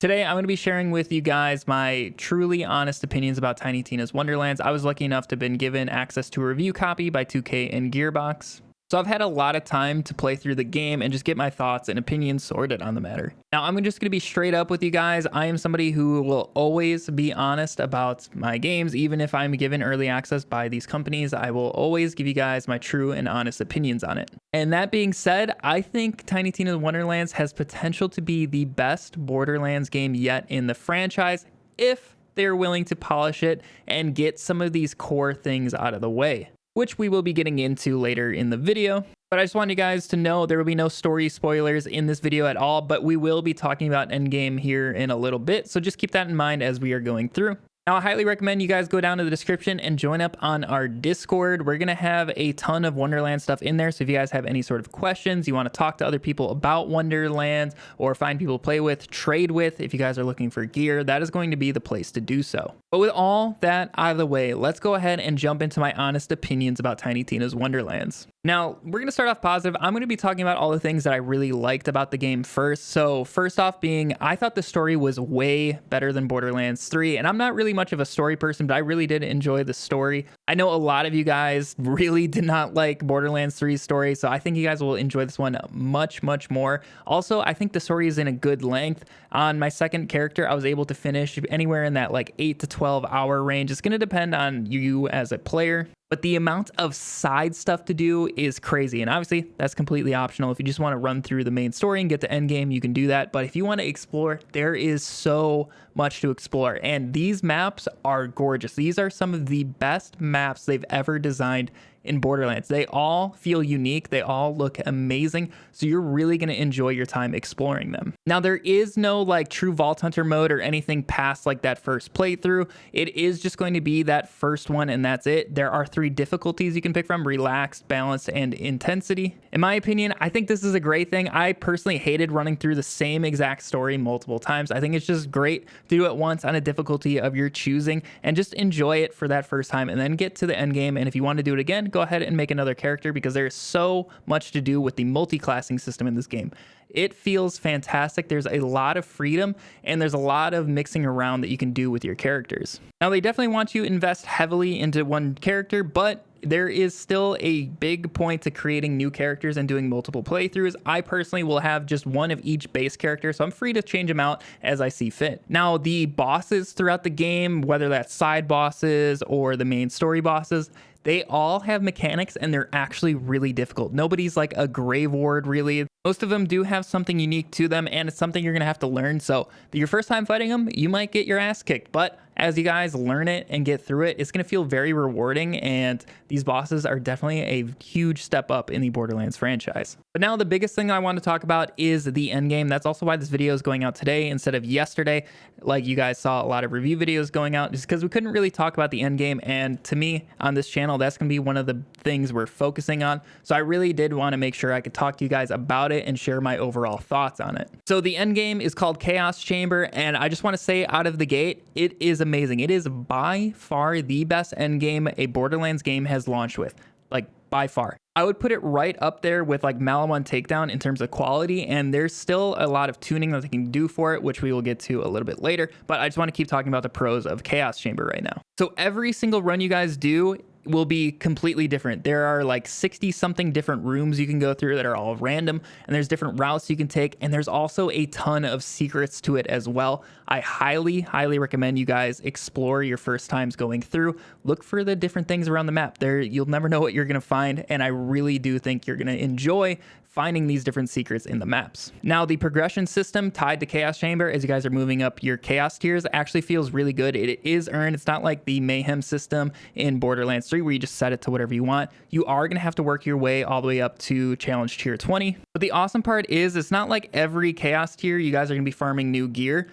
Today, I'm going to be sharing with you guys my truly honest opinions about Tiny Tina's Wonderlands. I was lucky enough to have been given access to a review copy by 2K and Gearbox. So I've had a lot of time to play through the game and just get my thoughts and opinions sorted on the matter. Now, I'm just going to be straight up with you guys. I am somebody who will always be honest about my games, even if I'm given early access by these companies. I will always give you guys my true and honest opinions on it. And that being said, I think Tiny Tina's Wonderlands has potential to be the best Borderlands game yet in the franchise if they're willing to polish it and get some of these core things out of the way, which we will be getting into later in the video. But I just want you guys to know there will be no story spoilers in this video at all, but we will be talking about Endgame here in a little bit, so just keep that in mind as we are going through. Now, I highly recommend you guys go down to the description and join up on our Discord. We're going to have a ton of Wonderland stuff in there, so if you guys have any sort of questions, you want to talk to other people about Wonderlands, or find people to play with, trade with, if you guys are looking for gear, that is going to be the place to do so. But with all that out of the way, let's go ahead and jump into my honest opinions about Tiny Tina's Wonderlands. Now, we're going to start off positive. I'm going to be talking about all the things that I really liked about the game first. So first off being, I thought the story was way better than Borderlands 3, and I'm not really much of a story person, but I really did enjoy the story. I know a lot of you guys really did not like Borderlands 3's story, so I think you guys will enjoy this one much, much more. Also, I think the story is in a good length. On my second character, I was able to finish anywhere in that like 8 to 12 hour range. It's going to depend on you as a player, but the amount of side stuff to do is crazy. And obviously, that's completely optional. If you just want to run through the main story and get to endgame, you can do that. But if you want to explore, there is so much to explore. And these maps are gorgeous. These are some of the best maps they've ever designed in Borderlands. They all feel unique. They all look amazing. So you're really going to enjoy your time exploring them. Now, there is no like true Vault Hunter mode or anything past like that first playthrough. It is just going to be that first one and that's it. There are 3 difficulties you can pick from: relaxed, balanced, and intensity. In my opinion, I think this is a great thing. I personally hated running through the same exact story multiple times. I think it's just great to do it once on a difficulty of your choosing and just enjoy it for that first time and then get to the end game. And if you want to do it again, go ahead and make another character, because there's so much to do with the multi-classing system in this game. It feels fantastic. There's a lot of freedom and there's a lot of mixing around that you can do with your characters. Now, they definitely want you to invest heavily into one character, but there is still a big point to creating new characters and doing multiple playthroughs. I personally will have just one of each base character, so I'm free to change them out as I see fit. Now, the bosses throughout the game, whether that's side bosses or the main story bosses, they all have mechanics and they're actually really difficult. Nobody's like a grave ward, really. Most of them do have something unique to them, and it's something you're going to have to learn. So your first time fighting them, you might get your ass kicked, but as you guys learn it and get through it, it's going to feel very rewarding, and these bosses are definitely a huge step up in the Borderlands franchise. But now the biggest thing I want to talk about is the endgame. That's also why this video is going out today instead of yesterday. Like you guys saw a lot of review videos going out just because we couldn't really talk about the endgame, and to me on this channel, that's going to be one of the things we're focusing on. So I really did want to make sure I could talk to you guys about it and share my overall thoughts on it. So the endgame is called Chaos Chamber, and I just want to say out of the gate, it is amazing. It is by far the best endgame a Borderlands game has launched with, like by far. I would put it right up there with like Malawan Takedown in terms of quality, and there's still a lot of tuning that they can do for it, which we will get to a little bit later, but I just want to keep talking about the pros of Chaos Chamber right now. So every single run you guys do will be completely different. There are like 60 something different rooms you can go through that are all random, and there's different routes you can take, and there's also a ton of secrets to it as well. I highly recommend you guys explore your first times going through. Look for the different things around the map. There, you'll never know what you're going to find, and I really do think you're going to enjoy finding these different secrets in the maps. Now, the progression system tied to Chaos Chamber as you guys are moving up your chaos tiers actually feels really good. It is earned. It's not like the Mayhem system in Borderlands 3 where you just set it to whatever you want. You are going to have to work your way all the way up to challenge tier 20. But the awesome part is it's not like every chaos tier you guys are going to be farming new gear.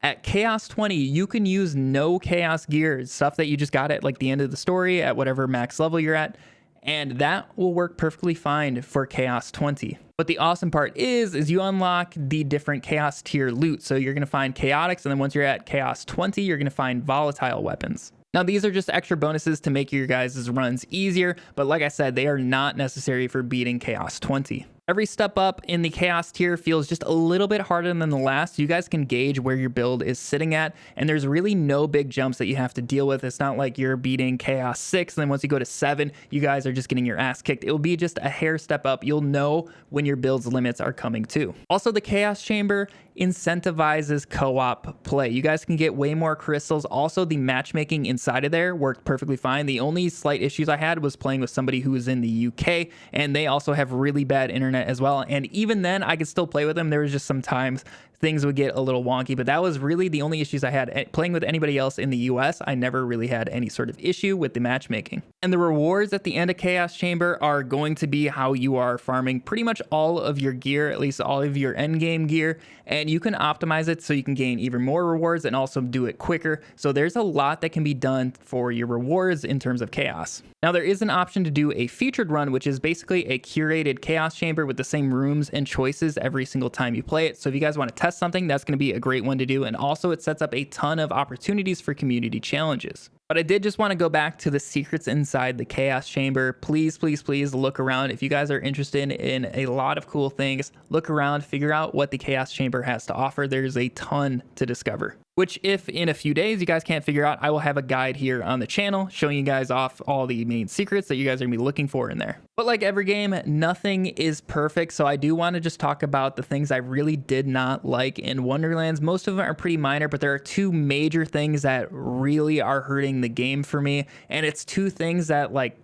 At Chaos 20, you can use no chaos gear, stuff that you just got at like the end of the story at whatever max level you're at, and that will work perfectly fine for Chaos 20. But the awesome part is you unlock the different chaos tier loot. So you're going to find chaotics, and then once you're at Chaos 20, you're going to find volatile weapons. Now, these are just extra bonuses to make your guys' runs easier, but like I said, they are not necessary for beating Chaos 20. Every step up in the chaos tier feels just a little bit harder than the last, so you guys can gauge where your build is sitting at, and there's really no big jumps that you have to deal with. It's not like you're beating chaos 6, and then once you go to 7, you guys are just getting your ass kicked. It will be just a hair step up. You'll know when your build's limits are coming too. Also, the chaos chamber incentivizes co-op play. You guys can get way more crystals. Also, the matchmaking inside of there worked perfectly fine. The only slight issues I had was playing with somebody who was in the UK, and they also have really bad internet as well. And even then, I could still play with them. There was just sometimes things would get a little wonky, but that was really the only issues I had. Playing with anybody else in the US, I never really had any sort of issue with the matchmaking. And the rewards at the end of Chaos Chamber are going to be how you are farming pretty much all of your gear, at least all of your endgame gear, and you can optimize it so you can gain even more rewards and also do it quicker. So there's a lot that can be done for your rewards in terms of chaos. Now there is an option to do a featured run, which is basically a curated chaos chamber with the same rooms and choices every single time you play it. So if you guys want to test something, that's going to be a great one to do. And also it sets up a ton of opportunities for community challenges. But I did just want to go back to the secrets inside the chaos chamber. Please, please, please look around. If you guys are interested in a lot of cool things, look around, figure out what the chaos chamber has to offer. There's a ton to discover. Which if in a few days you guys can't figure out, I will have a guide here on the channel showing you guys off all the main secrets that you guys are gonna be looking for in there. But like every game, nothing is perfect. So I do want to just talk about the things I really did not like in Wonderlands. Most of them are pretty minor, but there are two major things that really are hurting the game for me. And it's two things that like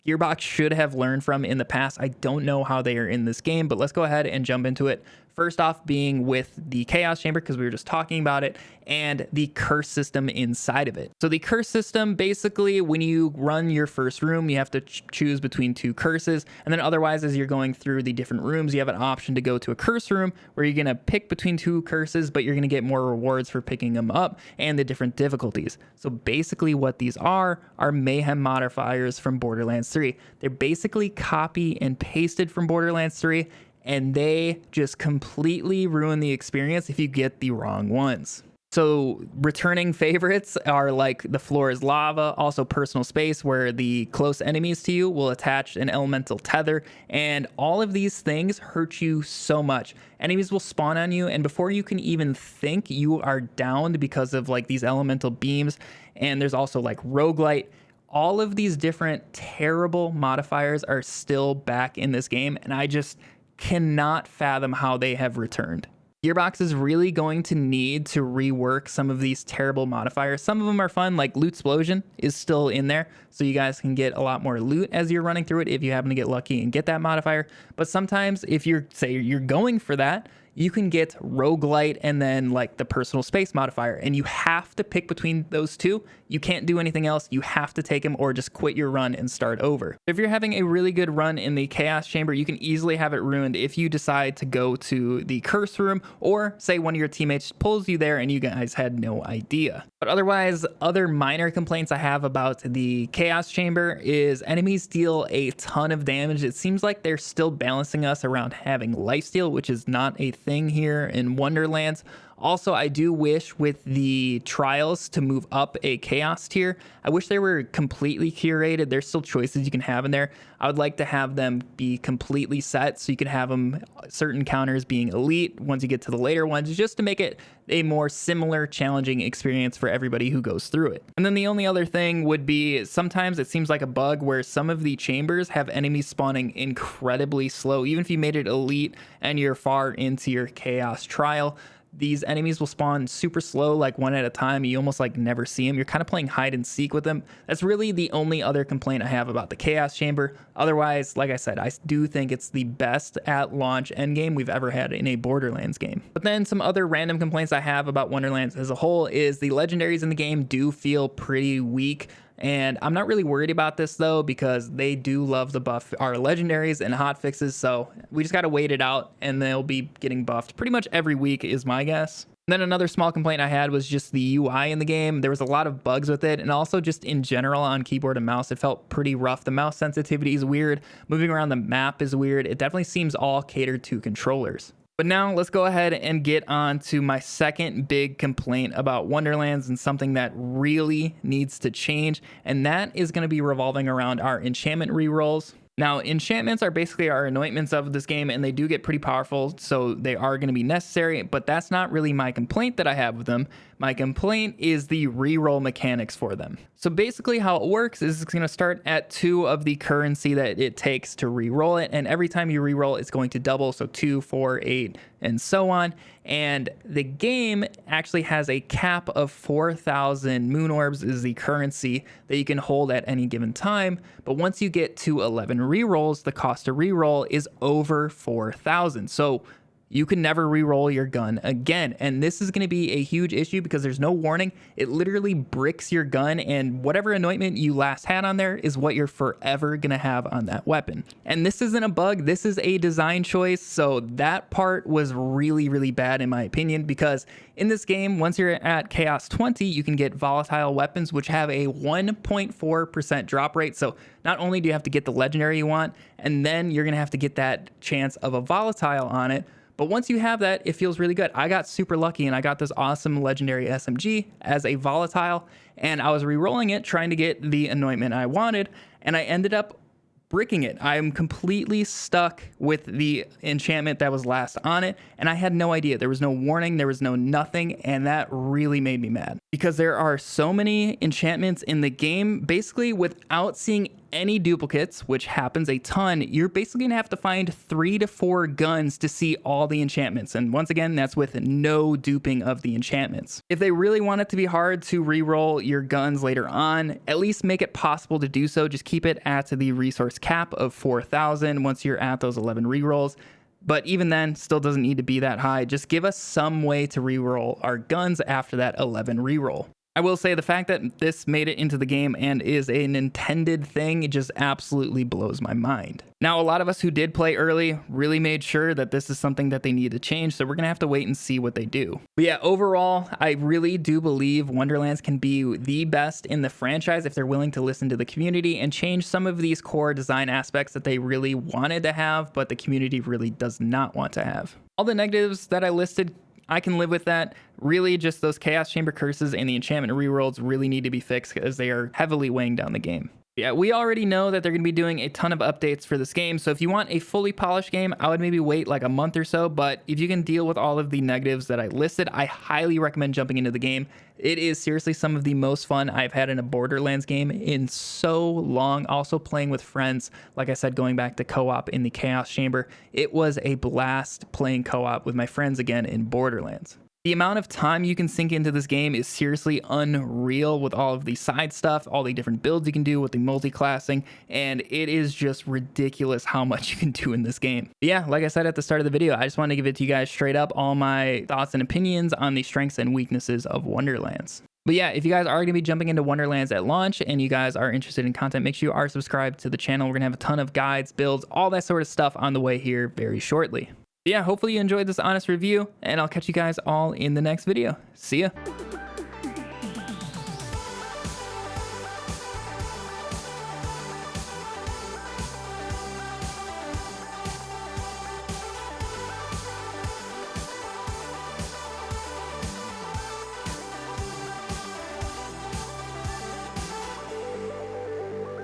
Gearbox should have learned from in the past. I don't know how they are in this game, but let's go ahead and jump into it. First off being with the Chaos Chamber, because we were just talking about it, and the curse system inside of it. So the curse system, basically, when you run your first room, you have to choose between two curses. And then otherwise, as you're going through the different rooms, you have an option to go to a curse room where you're going to pick between two curses, but you're going to get more rewards for picking them up and the different difficulties. So basically what these are mayhem modifiers from Borderlands 3. They're basically copy and pasted from Borderlands 3, and they just completely ruin the experience if you get the wrong ones. So returning favorites are like the floor is lava, also personal space, where the close enemies to you will attach an elemental tether, and all of these things hurt you so much. Enemies will spawn on you, and before you can even think, you are downed because of like these elemental beams. And there's also like roguelite. All of these different terrible modifiers are still back in this game, and I just cannot fathom how they have returned. Gearbox is really going to need to rework some of these terrible modifiers. Some of them are fun, like Loot Explosion is still in there, so you guys can get a lot more loot as you're running through it if you happen to get lucky and get that modifier. But sometimes if you're going for that, you can get roguelite and then like the personal space modifier, and you have to pick between those two. You can't do anything else. You have to take them or just quit your run and start over. If you're having a really good run in the Chaos Chamber, you can easily have it ruined if you decide to go to the curse room, or say one of your teammates pulls you there and you guys had no idea. But otherwise, other minor complaints I have about the Chaos Chamber is enemies deal a ton of damage. It seems like they're still balancing us around having lifesteal, which is not a thing here in Wonderlands. Also, I do wish with the trials to move up a chaos tier. I wish they were completely curated. There's still choices you can have in there. I would like to have them be completely set so you could have them certain counters being elite once you get to the later ones, just to make it a more similar challenging experience for everybody who goes through it. And then the only other thing would be sometimes it seems like a bug where some of the chambers have enemies spawning incredibly slow. Even if you made it elite and you're far into your chaos trial, these enemies will spawn super slow, like one at a time. You almost like never see them. You're kind of playing hide and seek with them. That's really the only other complaint I have about the Chaos Chamber. Otherwise, like I said, I do think it's the best at launch endgame we've ever had in a Borderlands game. But then some other random complaints I have about Wonderlands as a whole is the legendaries in the game do feel pretty weak. And I'm not really worried about this though, because they do love to buff our legendaries and hotfixes. So we just got to wait it out, and they'll be getting buffed pretty much every week is my guess. And then another small complaint I had was just the UI in the game. There was a lot of bugs with it, and also just in general on keyboard and mouse, it felt pretty rough. The mouse sensitivity is weird. Moving around the map is weird. It definitely seems all catered to controllers. But now let's go ahead and get on to my second big complaint about Wonderlands, and something that really needs to change. And that is going to be revolving around our enchantment rerolls. Now, enchantments are basically our anointments of this game, and they do get pretty powerful, so they are going to be necessary, but that's not really my complaint that I have with them. My complaint is the reroll mechanics for them. So basically how it works is it's going to start at 2 of the currency that it takes to reroll it, and every time you reroll, it's going to double, so 2, 4, 8, and so on. And the game actually has a cap of 4,000 moon orbs is the currency that you can hold at any given time. But once you get to 11 rerolls, the cost to reroll is over 4,000. So you can never reroll your gun again. And this is going to be a huge issue because there's no warning. It literally bricks your gun, and whatever anointment you last had on there is what you're forever going to have on that weapon. And this isn't a bug. This is a design choice. So that part was really, really bad in my opinion, because in this game, once you're at Chaos 20, you can get volatile weapons, which have a 1.4% drop rate. So not only do you have to get the legendary you want, and then you're going to have to get that chance of a volatile on it. But once you have that, it feels really good. I got super lucky and I got this awesome legendary SMG as a volatile, and I was re-rolling it trying to get the anointment I wanted, and I ended up bricking it. I'm completely stuck with the enchantment that was last on it, and I had no idea. There was no warning, there was no nothing, and that really made me mad. Because there are so many enchantments in the game, basically without seeing any duplicates, which happens a ton, you're basically gonna have to find 3 to 4 guns to see all the enchantments. And once again, that's with no duping of the enchantments. If they really want it to be hard to reroll your guns later on, at least make it possible to do so. Just keep it at the resource cap of 4,000 once you're at those 11 rerolls. But even then, still doesn't need to be that high. Just give us some way to reroll our guns after that 11 reroll. I will say the fact that this made it into the game and is an intended thing, it just absolutely blows my mind. Now, a lot of us who did play early really made sure that this is something that they need to change, so we're gonna have to wait and see what they do. But yeah, overall, I really do believe Wonderlands can be the best in the franchise if they're willing to listen to the community and change some of these core design aspects that they really wanted to have, but the community really does not want to have. All the negatives that I listed, I can live with that. Really, just those Chaos Chamber curses and the enchantment rerolls really need to be fixed because they are heavily weighing down the game. Yeah, we already know that they're going to be doing a ton of updates for this game, so if you want a fully polished game, I would maybe wait like a month or so, but if you can deal with all of the negatives that I listed, I highly recommend jumping into the game. It is seriously some of the most fun I've had in a Borderlands game in so long. Also playing with friends, like I said, going back to co-op in the Chaos Chamber, it was a blast playing co-op with my friends again in Borderlands. The amount of time you can sink into this game is seriously unreal with all of the side stuff, all the different builds you can do with the multi-classing, and it is just ridiculous how much you can do in this game. But yeah, like I said at the start of the video, I just wanted to give it to you guys straight up, all my thoughts and opinions on the strengths and weaknesses of Wonderlands. But yeah, if you guys are going to be jumping into Wonderlands at launch and you guys are interested in content, make sure you are subscribed to the channel. We're going to have a ton of guides, builds, all that sort of stuff on the way here very shortly. Yeah, hopefully you enjoyed this honest review, and I'll catch you guys all in the next video. See ya.